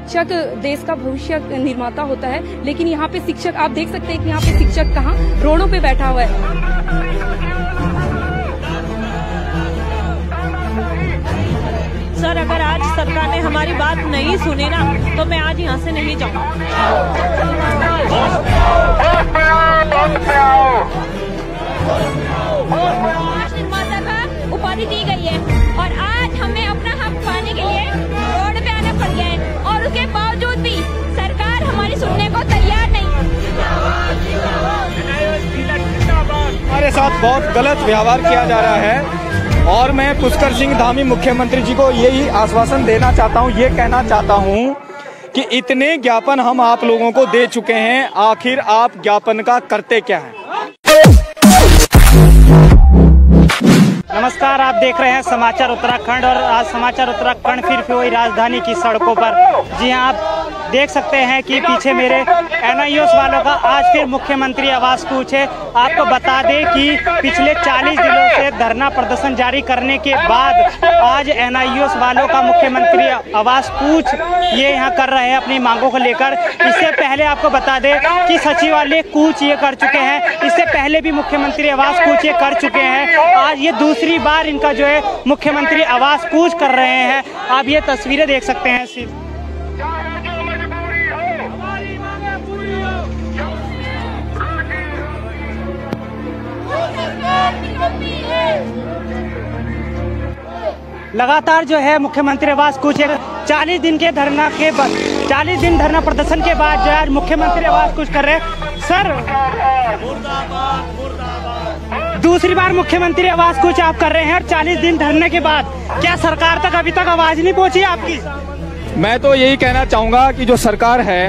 शिक्षक देश का भविष्य निर्माता होता है, लेकिन यहाँ पे शिक्षक, आप देख सकते हैं कि यहाँ पे शिक्षक कहाँ रोडों पे बैठा हुआ है। सर, अगर आज सरकार ने हमारी बात नहीं सुनी ना, तो मैं आज यहाँ से नहीं जाऊँगा। निर्माता का उपाधि दी गई है और आज हमें अपना हक पाने के लिए रोड पे आना पड़ गया है, और उसके बावजूद भी सरकार हमारी सुनने को तैयार नहीं। हमारे साथ बहुत गलत व्यवहार किया जा रहा है और मैं पुष्कर सिंह धामी मुख्यमंत्री जी को यही आश्वासन देना चाहता हूं, ये कहना चाहता हूं कि इतने ज्ञापन हम आप लोगों को दे चुके हैं, आखिर आप ज्ञापन का करते क्या हैं? नमस्कार, आप देख रहे हैं समाचार उत्तराखंड और आज समाचार उत्तराखंड फिर वही राजधानी की सड़कों पर। जी हाँ, आप देख सकते हैं कि पीछे मेरे एनआईओएस वालों का आज फिर मुख्यमंत्री आवास कूच है। आपको बता दें कि पिछले 40 दिनों से धरना प्रदर्शन जारी करने के बाद आज एनआईओएस वालों का मुख्यमंत्री आवास कूच ये यहाँ कर रहे हैं अपनी मांगों को लेकर। इससे पहले आपको बता दें कि सचिवालय कूच ये कर चुके हैं, इससे पहले भी मुख्यमंत्री आवास कूच ये कर चुके हैं। आज ये दूसरी बार इनका जो है मुख्यमंत्री आवास कूच कर रहे हैं। आप ये तस्वीरें देख सकते हैं। सिर्फ लगातार जो है मुख्यमंत्री आवास कूच 40 दिन के धरना के बाद 40 दिन धरना प्रदर्शन के बाद जो है मुख्यमंत्री आवास कूच कर रहे हैं। सर, दूसरी बार मुख्यमंत्री आवास कूच आप कर रहे हैं और 40 दिन धरने के बाद क्या सरकार तक अभी तक आवाज नहीं पहुंची आपकी? मैं तो यही कहना चाहूंगा कि जो सरकार है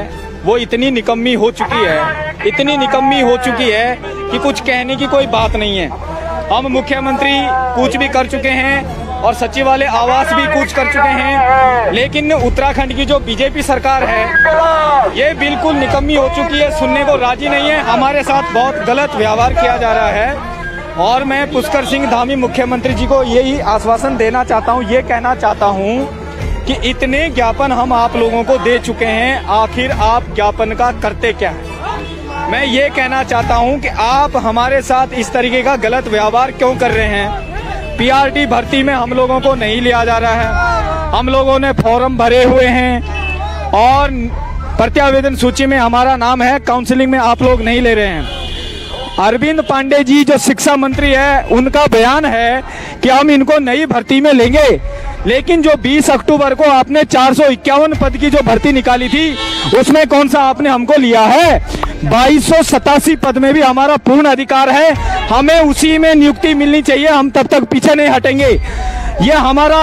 वो इतनी निकम्मी हो चुकी है, इतनी निकम्मी हो चुकी है कि कुछ कहने की कोई बात नहीं है। हम मुख्यमंत्री कूच भी कर चुके हैं और सचिवालय आवास भी कूच कर चुके हैं, लेकिन उत्तराखंड की जो बीजेपी सरकार है ये बिल्कुल निकम्मी हो चुकी है, सुनने को राजी नहीं है। हमारे साथ बहुत गलत व्यवहार किया जा रहा है और मैं पुष्कर सिंह धामी मुख्यमंत्री जी को यही आश्वासन देना चाहता हूँ, ये कहना चाहता हूँ कि इतने ज्ञापन हम आप लोगों को दे चुके हैं, आखिर आप ज्ञापन का करते क्या हैं? मैं ये कहना चाहता हूँ कि आप हमारे साथ इस तरीके का गलत व्यवहार क्यों कर रहे हैं? पीआरटी भर्ती में हम लोगों को नहीं लिया जा रहा है, हम लोगों ने फॉर्म भरे हुए हैं और प्रत्यावेदन सूची में हमारा नाम है, काउंसलिंग में आप लोग नहीं ले रहे हैं। अरविंद पांडे जी जो शिक्षा मंत्री है उनका बयान है कि हम इनको नई भर्ती में लेंगे, लेकिन जो 20 अक्टूबर को आपने 451 पद की जो भर्ती निकाली थी उसमें कौन सा आपने हमको लिया है? 2287 पद में भी हमारा पूर्ण अधिकार है, हमें उसी में नियुक्ति मिलनी चाहिए, हम तब तक पीछे नहीं हटेंगे। ये हमारा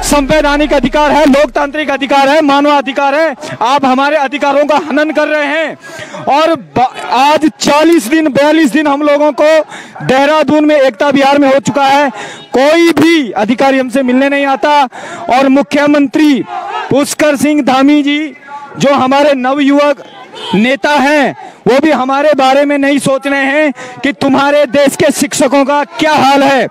संवैधानिक अधिकार है, लोकतांत्रिक अधिकार है, मानवाधिकार है। आप हमारे अधिकारों का हनन कर रहे हैं और आज 40 दिन 42 दिन हम लोगों को देहरादून में एकता विहार में हो चुका है, कोई भी अधिकारी हमसे मिलने नहीं आता। और मुख्यमंत्री पुष्कर सिंह धामी जी जो हमारे नवयुवक नेता हैं वो भी हमारे बारे में नहीं सोच रहे हैं कि तुम्हारे देश के शिक्षकों का क्या हाल है,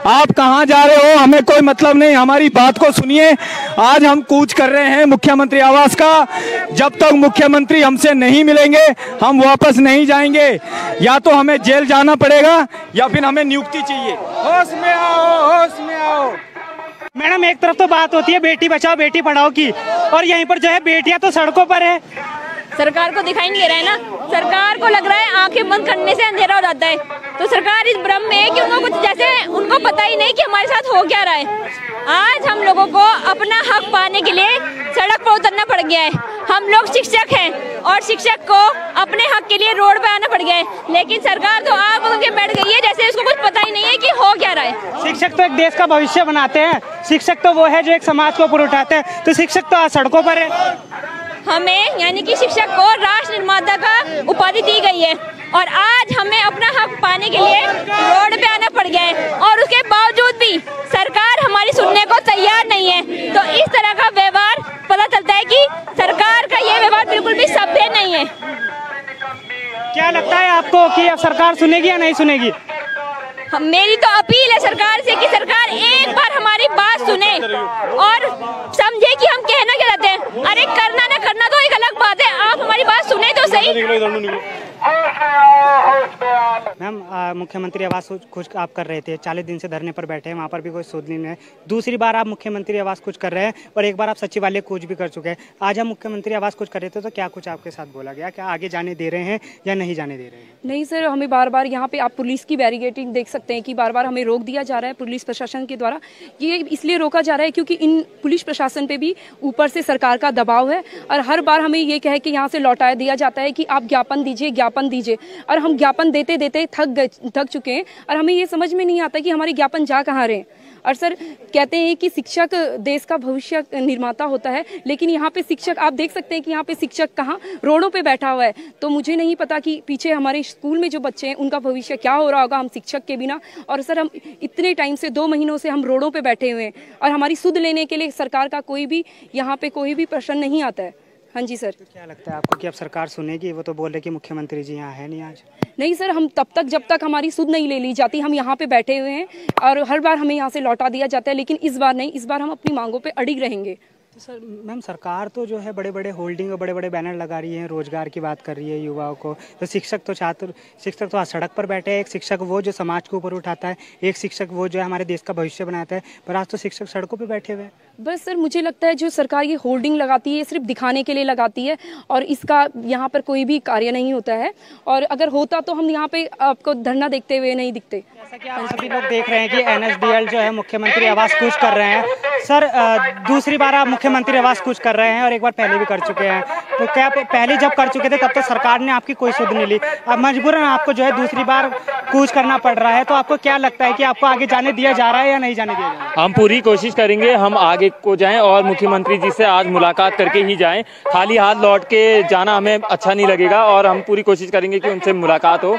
आप कहां जा रहे हो, हमें कोई मतलब नहीं, हमारी बात को सुनिए। आज हम कूच कर रहे हैं मुख्यमंत्री आवास का, जब तक मुख्यमंत्री हमसे नहीं मिलेंगे हम वापस नहीं जाएंगे, या तो हमें जेल जाना पड़ेगा या फिर हमें नियुक्ति चाहिए। होश में आओ, होश में आओ। मैडम, एक तरफ तो बात होती है बेटी बचाओ बेटी पढ़ाओ की, और यहीं पर जो है बेटियां तो सड़कों पर है। सरकार को दिखाई नहीं दे रहा है ना, सरकार को लग रहा है आंखें बंद करने से अंधेरा हो जाता है, तो सरकार इस भ्रम में है कि उनको कुछ जैसे उनको पता ही नहीं कि हमारे साथ हो क्या रहा है। आज हम लोगों को अपना हक पाने के लिए सड़क पर उतरना पड़ गया है। हम लोग शिक्षक हैं और शिक्षक को अपने हक के लिए रोड पे आना पड़ गया है, लेकिन सरकार तो आप उनके बैठ गई है जैसे उसको कुछ पता ही नहीं है कि हो क्या रहा है। शिक्षक तो एक देश का भविष्य बनाते हैं, शिक्षक तो वो है जो एक समाज को ऊपर उठाते हैं, तो शिक्षक तो आज सड़कों पर है। हमें यानी कि शिक्षक को राष्ट्र निर्माता का उपाधि दी गई है और आज हमें अपना हक पाने के लिए रोड पे आना पड़ गया है, और उसके बावजूद भी सरकार हमारी सुनने को तैयार नहीं है। तो इस तरह का व्यवहार पता चलता है कि सरकार का ये व्यवहार बिल्कुल भी सभ्य नहीं है। क्या लगता है आपको कि अब सरकार सुनेगी या नहीं सुनेगी? मेरी तो अपील है सरकार से कि सरकार एक बार हमारी बात सुने और समझे कि हम कहना क्या चाहते हैं। अरे करना ना करना तो एक अलग बात है, आप हमारी बात सुने तो सही। मैम, मुख्यमंत्री आवास कुछ आप कर रहे थे, 40 दिन से धरने पर बैठे हैं, वहाँ पर भी कोई सुध नहीं है। दूसरी बार आप मुख्यमंत्री आवास कुछ कर रहे हैं और एक बार आप सचिवालय कूच भी कर चुके हैं। आज हम मुख्यमंत्री आवास कुछ कर रहे थे तो क्या कुछ आपके साथ बोला गया, क्या आगे जाने दे रहे हैं या नहीं जाने दे रहे हैं? नहीं सर, हमें बार बार यहाँ पे आप पुलिस की बैरिकेडिंग देख सकते हैं कि बार बार हमें रोक दिया जा रहा है पुलिस प्रशासन के द्वारा। ये इसलिए रोका जा रहा है क्योंकि इन पुलिस प्रशासन पे भी ऊपर से सरकार का दबाव है और हर बार हमें ये कह के यहाँ से लौटाया दिया जाता है कि आप ज्ञापन दीजिए और हम ज्ञापन देते देते थक चुके हैं और हमें ये समझ में नहीं आता कि हमारे ज्ञापन जा कहाँ रहे। और सर कहते हैं कि शिक्षक देश का भविष्य निर्माता होता है, लेकिन यहाँ पे शिक्षक आप देख सकते हैं कि यहाँ पे शिक्षक कहाँ रोडों पे बैठा हुआ है। तो मुझे नहीं पता कि पीछे हमारे स्कूल में जो बच्चे हैं उनका भविष्य क्या हो रहा होगा हम शिक्षक के बिना। और सर हम इतने टाइम से 2 महीनों से हम रोडों पे बैठे हुए हैं और हमारी सुध लेने के लिए सरकार का कोई भी यहाँ पे कोई भी प्रश्न नहीं आता है। हाँ जी सर। तो क्या लगता है आपको कि अब सरकार सुनेगी? वो तो बोल रहे कि मुख्यमंत्री जी यहाँ है नहीं आज। नहीं सर, हम तब तक जब तक हमारी सुध नहीं ले ली जाती हम यहाँ पे बैठे हुए हैं और हर बार हमें यहाँ से लौटा दिया जाता है, लेकिन इस बार नहीं, इस बार हम अपनी मांगों पे अड़िग रहेंगे। तो सर मैम, सरकार तो जो है बड़े बड़े होल्डिंग और बड़े बड़े बैनर लगा रही है, रोजगार की बात कर रही है युवाओं को। तो शिक्षक तो आज सड़क पर बैठे हैं। एक शिक्षक वो जो समाज के ऊपर उठाता है, एक शिक्षक वो जो है हमारे देश का भविष्य बनाता है, पर आज तो शिक्षक सड़कों पर बैठे हुए हैं। बस सर मुझे लगता है जो सरकार ये होल्डिंग लगाती है सिर्फ दिखाने के लिए लगाती है और इसका यहाँ पर कोई भी कार्य नहीं होता है। और अगर होता तो हम यहाँ पे आपको धरना देखते हुए नहीं दिखते। जैसा कि आप सभी लोग देख रहे हैं कि NSDL जो है मुख्यमंत्री आवास कूच कर रहे हैं। सर दूसरी बार आप मुख्यमंत्री आवास कूच कर रहे हैं और एक बार पहले भी कर चुके हैं, तो क्या पहले जब कर चुके थे तब तो सरकार ने आपकी कोई सुध नहीं ली, अब मजबूरन आपको जो है दूसरी बार कूच करना पड़ रहा है, तो आपको क्या लगता है कि आपको आगे जाने दिया जा रहा है या नहीं जाने दिया जा रहा है? हम पूरी कोशिश करेंगे हम आगे को जाएं और मुख्यमंत्री जी से आज मुलाकात करके ही जाएं। खाली हाथ लौट के जाना हमें अच्छा नहीं लगेगा और हम पूरी कोशिश करेंगे कि उनसे मुलाकात हो।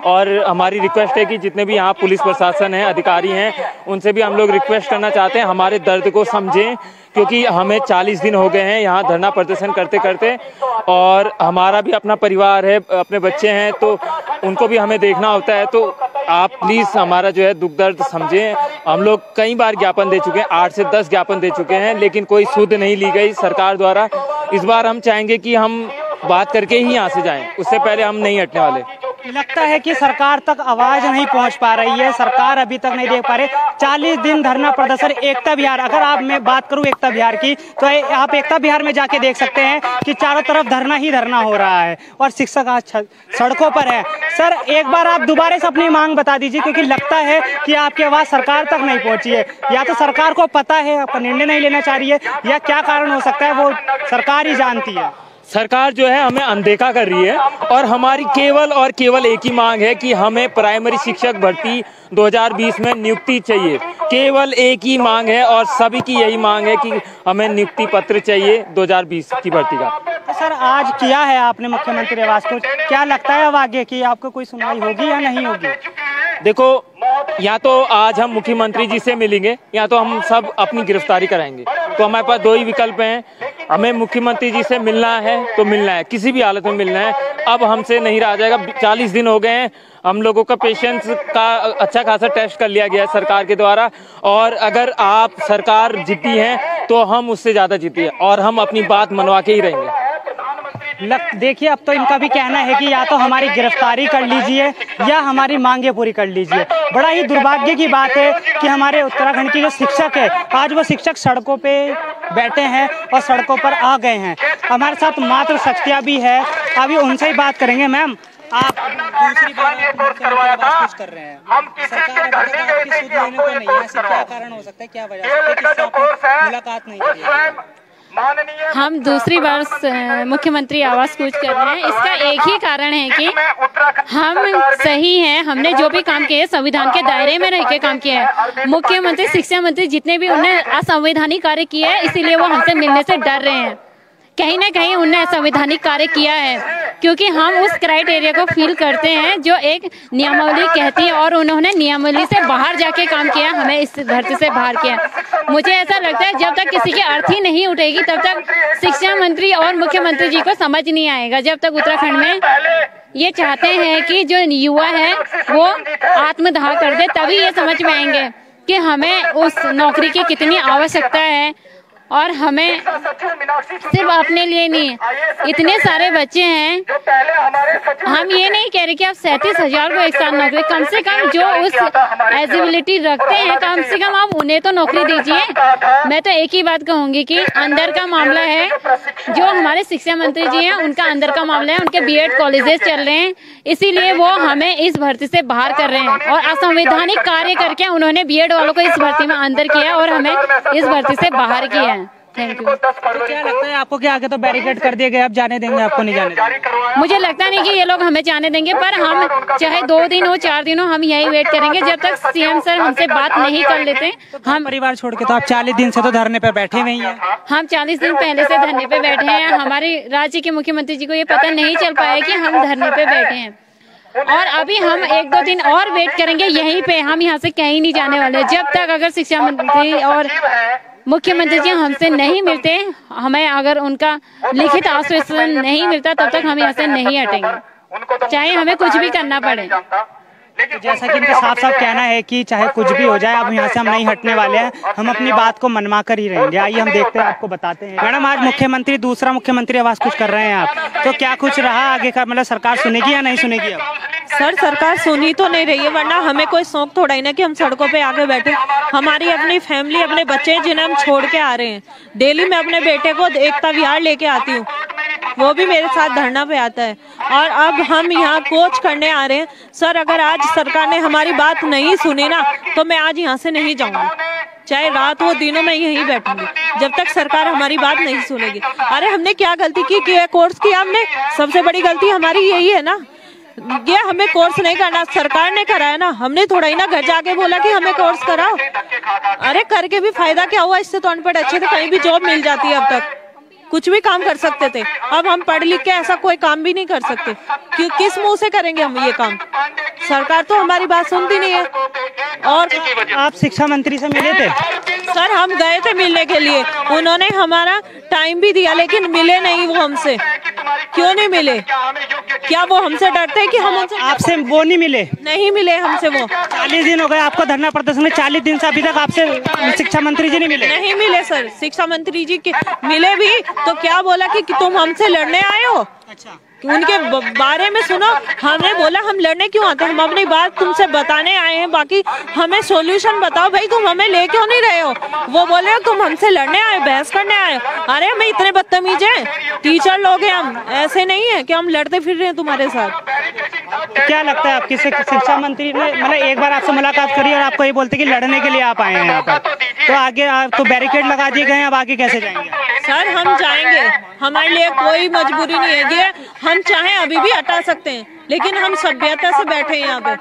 और हमारी रिक्वेस्ट है कि जितने भी यहाँ पुलिस प्रशासन है, अधिकारी हैं, उनसे भी हम लोग रिक्वेस्ट करना चाहते हैं हमारे दर्द को समझें, क्योंकि हमें 40 दिन हो गए हैं यहाँ धरना प्रदर्शन करते करते और हमारा भी अपना परिवार है, अपने बच्चे हैं, तो उनको भी हमें देखना होता है। तो आप प्लीज़ हमारा जो है दुख दर्द समझें। हम लोग कई बार ज्ञापन दे चुके हैं, 8 से 10 ज्ञापन दे चुके हैं, लेकिन कोई सुध नहीं ली गई सरकार द्वारा। इस बार हम चाहेंगे कि हम बात करके ही यहाँ से जाएं, उससे पहले हम नहीं हटने वाले। लगता है कि सरकार तक आवाज नहीं पहुंच पा रही है, सरकार अभी तक नहीं देख पा रहे। 40 दिन धरना प्रदर्शन एकता विहार, अगर आप मैं बात करूं एकता विहार की तो आप एकता विहार में जाके देख सकते हैं कि चारों तरफ धरना ही धरना हो रहा है और शिक्षक आज सड़कों पर है। सर एक बार आप दोबारा से अपनी मांग बता दीजिए, क्योंकि लगता है कि आपकी आवाज सरकार तक नहीं पहुंची है। या तो सरकार को पता है, आपका निर्णय नहीं लेना चाह रही है, या क्या कारण हो सकता है वो सरकार ही जानती है। सरकार जो है हमें अनदेखा कर रही है और हमारी केवल और केवल एक ही मांग है कि हमें प्राइमरी शिक्षक भर्ती 2020 में नियुक्ति चाहिए। केवल एक ही मांग है और सभी की यही मांग है कि हमें नियुक्ति पत्र चाहिए 2020 की भर्ती का। तो सर आज किया है आपने मुख्यमंत्री आवास को, क्या लगता है अब आगे कि आपको कोई सुनवाई होगी या नहीं होगी? देखो, या तो आज हम मुख्यमंत्री जी से मिलेंगे या तो हम सब अपनी गिरफ्तारी कराएंगे। तो हमारे पास 2 ही विकल्प हैं, हमें मुख्यमंत्री जी से मिलना है तो मिलना है, किसी भी हालत में मिलना है। अब हमसे नहीं रहा जाएगा, 40 दिन हो गए हैं, हम लोगों का पेशेंस का अच्छा खासा टेस्ट कर लिया गया है सरकार के द्वारा। और अगर आप सरकार जीती है तो हम उससे ज़्यादा जीती है और हम अपनी बात मनवा के ही रहेंगे। देखिए अब तो इनका भी कहना है कि या तो हमारी गिरफ्तारी कर लीजिए या हमारी मांगे पूरी कर लीजिए। बड़ा ही दुर्भाग्य की बात है कि हमारे उत्तराखंड की जो शिक्षक है, आज वो शिक्षक सड़कों पे बैठे हैं और सड़कों पर आ गए हैं। हमारे साथ मात्र शक्तियाँ भी है, अभी उनसे ही बात करेंगे। मैम, आप दूसरी बार कुछ कर रहे हैं, सरकार अभी तक आपकी सुध लेने को नहीं है, ऐसे क्या कारण हो सकता है, क्या वजह है कि आपने मुलाकात नहीं करी है? हम दूसरी बार मुख्यमंत्री आवास कूच कर रहे हैं। इसका एक ही कारण है कि हम सही हैं, हमने जो भी काम किए संविधान के दायरे में रह के काम किया है। मुख्यमंत्री, शिक्षा मंत्री जितने भी उन्हें असंवैधानिक कार्य किया है, इसीलिए वो हमसे मिलने से डर रहे हैं। कहीं ना कहीं उन्हें संवैधानिक कार्य किया है, क्योंकि हम उस क्राइटेरिया को फील करते हैं जो एक नियमावली कहती है और उन्होंने नियमावली से बाहर जाके काम किया, हमें इस धरती से बाहर किया। मुझे ऐसा लगता है जब तक किसी की अर्थी नहीं उठेगी तब तक शिक्षा मंत्री और मुख्यमंत्री जी को समझ नहीं आएगा। जब तक उत्तराखंड में ये चाहते हैं कि जो युवा है वो आत्मदाह कर दे, तभी ये समझ में आएंगे कि हमें उस नौकरी की कितनी आवश्यकता है और हमें सिर्फ अपने लिए नहीं, इतने सारे बच्चे हैं। हम ये नहीं कह रहे कि आप 37,000 को एक साथ नौकरी, कम से कम जो उस एलिजिबिलिटी रखते हैं कम से कम आप उन्हें तो नौकरी दीजिए। मैं तो एक ही बात कहूंगी कि अंदर का मामला है, जो हमारे शिक्षा मंत्री जी हैं उनका अंदर का मामला है, उनके बीएड कॉलेजेस चल रहे हैं, इसीलिए वो हमें इस भर्ती से बाहर कर रहे हैं और असंवैधानिक कार्य करके उन्होंने बीएड वालों को इस भर्ती में अंदर किया और हमें इस भर्ती से बाहर किया है। Thank you. तो क्या लगता है आपको कि आगे तो बैरिकेड कर दिए गए, अब जाने देंगे, आपको नहीं जाने देंगे? मुझे लगता नहीं कि ये लोग हमें जाने देंगे, पर हम चाहे 2 दिन हो 4 दिन हो, हम यही वेट करेंगे जब तक सीएम सर हमसे बात नहीं कर लेते। हम परिवार छोड़ के तो आप 40 दिन से तो धरने पे बैठे हुए हैं। हम 40 दिन पहले से धरने पे बैठे हैं। हमारे राज्य के मुख्यमंत्री जी को ये पता नहीं चल पाया कि हम धरने पे बैठे हैं और अभी हम 1-2 दिन और वेट करेंगे यहीं पे। हम यहाँ से कहीं नहीं जाने वाले जब तक अगर शिक्षा मंत्री और मुख्यमंत्री जी हमसे नहीं मिलते, हमें अगर उनका लिखित आश्वासन नहीं मिलता तब तक हम यहाँ से नहीं हटेंगे, चाहे हमें कुछ भी करना पड़े। जैसा कि इनका साफ साफ कहना है कि चाहे कुछ भी हो जाए, अब यहाँ से हम नहीं हटने वाले हैं, हम अपनी बात को मनवा कर ही रहेंगे। आइए हम देखते हैं, आपको बताते हैं। मैडम, आज मुख्यमंत्री दूसरा मुख्यमंत्री आवास कुछ कर रहे हैं आप, तो क्या कुछ रहा आगे का, मतलब सरकार सुनेगी या नहीं सुनेगी? अब सर सरकार सुनी तो नहीं रही है, वरना हमें कोई शौक थोड़ा ही ना कि हम सड़कों पे आगे बैठे। हमारी अपनी फैमिली, अपने बच्चे जिन्हें हम छोड़ के आ रहे हैं। डेली मैं अपने बेटे को एकता विहार लेके आती हूँ, वो भी मेरे साथ धरना पे आता है और अब हम यहाँ कोच करने आ रहे हैं। सर अगर आज सरकार ने हमारी बात नहीं सुनी ना तो मैं आज यहाँ से नहीं जाऊंगी, चाहे रात हो दिनों में यहीं बैठूंगी जब तक सरकार हमारी बात नहीं सुनेगी। अरे हमने क्या गलती की कोर्स किया हमने? सबसे बड़ी गलती हमारी यही है ना, ये हमें कोर्स नहीं करना, सरकार ने कराया ना, हमने थोड़ा ही ना घर जाके बोला कि हमें कोर्स कराओ। अरे करके भी फायदा क्या हुआ? इससे तो अनपढ़ अच्छे थे, कहीं भी जॉब मिल जाती है, अब तक कुछ भी काम कर सकते थे। अब हम पढ़ लिख के ऐसा कोई काम भी नहीं कर सकते, क्यों किस मुंह से करेंगे हम ये काम? सरकार तो हमारी बात सुनती नहीं है। और आप शिक्षा मंत्री से मिले थे? सर हम गए थे मिलने के लिए, उन्होंने हमारा टाइम भी दिया लेकिन मिले नहीं वो हमसे। क्यों नहीं मिले? क्या वो हमसे डरते हैं कि हम उनसे? आपसे वो नहीं मिले? नहीं मिले हमसे वो। 40 दिन हो गए आपको धरना प्रदर्शन में, 40 दिन से अभी तक आपसे शिक्षा मंत्री जी नहीं मिले? नहीं मिले सर, शिक्षा मंत्री जी के मिले भी तो क्या बोला कि तुम हमसे लड़ने आए हो? अच्छा, उनके बारे में सुनो। हमने बोला हम लड़ने क्यों आते हैं, हम अपनी बात तुमसे बताने आए हैं, बाकी हमें सॉल्यूशन बताओ भाई, तुम हमें ले क्यों नहीं रहे हो? वो बोले तुम हमसे लड़ने आए, बहस करने आए। अरे हम इतने बदतमीज हैं, टीचर लोग हैं हम, ऐसे नहीं है कि हम लड़ते फिर रहे हैं तुम्हारे साथ। तो क्या लगता है आपकी शिक्षा मंत्री ने मतलब एक बार आपसे मुलाकात करी और आपको ये बोलते कि लड़ने के लिए आप आए हैं यहाँ पर, तो आगे तो बैरिकेड लगा दिए गए हैं, अब आगे कैसे जाएंगे? सर हम जाएंगे, हमारे लिए कोई मजबूरी नहीं है, ये हम चाहें अभी भी हटा सकते हैं, लेकिन हम सभ्यता से बैठे हैं यहाँ पे।